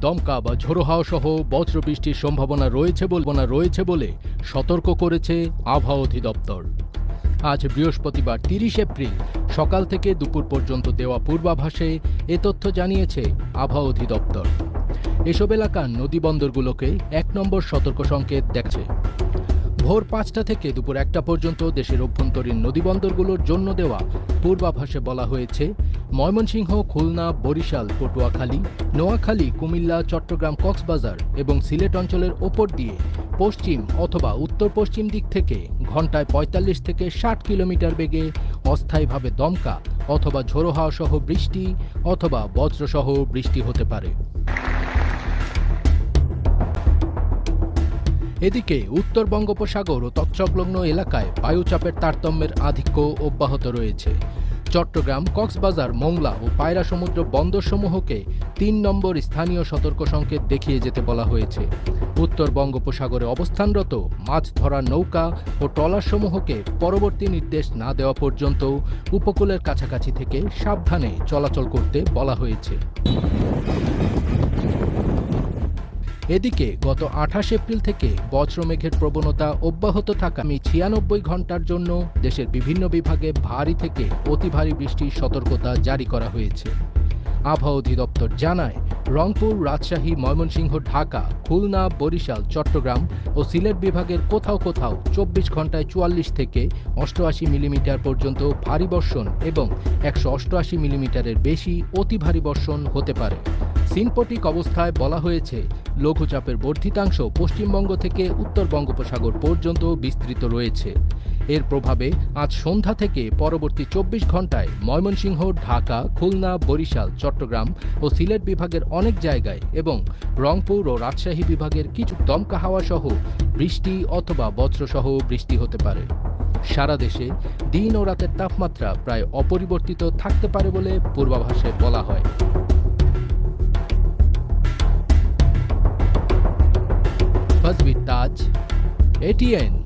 দমকা বা ঝোড়ো হাওয়া সহ বজ্রবৃষ্টির সম্ভাবনা রয়েছে বলে সতর্ক করেছে আবহাওয়া অধিদপ্তর। আজ বৃহস্পতিবার ৩০ এপ্রিল সকাল থেকে দুপুর পর্যন্ত দেওয়া পূর্বাভাসে এ তথ্য জানিয়েছে আবহাওয়া অধিদপ্তর। এসব এলাকার নদীবন্দরগুলোকে ১ নম্বর সতর্ক সংকেত দেখছে। ভোর ৫টা থেকে দুপুর ১টা পর্যন্ত দেশের অভ্যন্তরীণ নদীবন্দরগুলোর জন্য দেওয়া পূর্বাভাসে বলা হয়েছে, ময়মনসিংহ, খুলনা, বরিশাল, পটুয়াখালী, নোয়াখালী, কুমিল্লা, চট্টগ্রাম, কক্সবাজার এবং সিলেট অঞ্চলের ওপর দিয়ে পশ্চিম অথবা উত্তর পশ্চিম দিক থেকে ঘন্টায় ৪৫ থেকে ৬০ কিলোমিটার বেগে অস্থায়ীভাবে দমকা অথবা ঝোড়ো হাওয়া সহ বৃষ্টি অথবা বজ্রসহ বৃষ্টি হতে পারে। এদিকে উত্তর বঙ্গোপসাগর ও তৎসংলগ্ন এলাকায় বায়ুচাপের তারতম্যের আধিক্য অব্যাহত রয়েছে। চট্টগ্রাম, কক্সবাজার, মোংলা ও পায়রা সমুদ্র বন্দরসমূহকে ৩ নম্বর স্থানীয় সতর্ক সংকেত দেখিয়ে যেতে বলা হয়েছে। উত্তর বঙ্গোপসাগরে অবস্থানরত মাছ ধরার নৌকা ও ট্রলারসমূহকে পরবর্তী নির্দেশ না দেওয়া পর্যন্ত উপকূলের কাছাকাছি থেকে সাবধানে চলাচল করতে বলা হয়েছে। এদিকে গত ২৮ এপ্রিল থেকে বজ্রমেঘের প্রবণতা অব্যাহত থাকা ৯৬ ঘণ্টার জন্য দেশের বিভিন্ন বিভাগে ভারী থেকে অতি ভারী বৃষ্টির সতর্কতা জারি করা হয়েছে। আবহাওয়া অধিদপ্তর জানায়, রংপুর, রাজশাহী, ময়মনসিংহ, ঢাকা, খুলনা, বরিশাল, চট্টগ্রাম ও সিলেট বিভাগের কোথাও কোথাও ২৪ ঘণ্টায় ৪৪ থেকে ৮৮ মিলিমিটার পর্যন্ত ভারী বর্ষণ এবং ১৮৮ মিলিমিটারের বেশি অতি ভারী বর্ষণ হতে পারে। সিনপটিক অবস্থায় বলা হয়েছে, লঘুচাপের বর্ধিতাংশ পশ্চিমবঙ্গ থেকে উত্তর বঙ্গোপসাগর পর্যন্ত বিস্তৃত রয়েছে। এর প্রভাবে আজ সন্ধ্যা থেকে পরবর্তী ২৪ ঘণ্টায় ময়মনসিংহ, ঢাকা, খুলনা, বরিশাল, চট্টগ্রাম ও সিলেট বিভাগের অনেক জায়গায় এবং রংপুর ও রাজশাহী বিভাগের কিছু দমকা হাওয়া সহ বৃষ্টি অথবা বজ্রসহ বৃষ্টি হতে পারে। সারা দেশে দিন ও রাতের তাপমাত্রা প্রায় অপরিবর্তিত থাকতে পারে বলে পূর্বাভাসে বলা হয়। ফাজবি তাজ, এটিএন।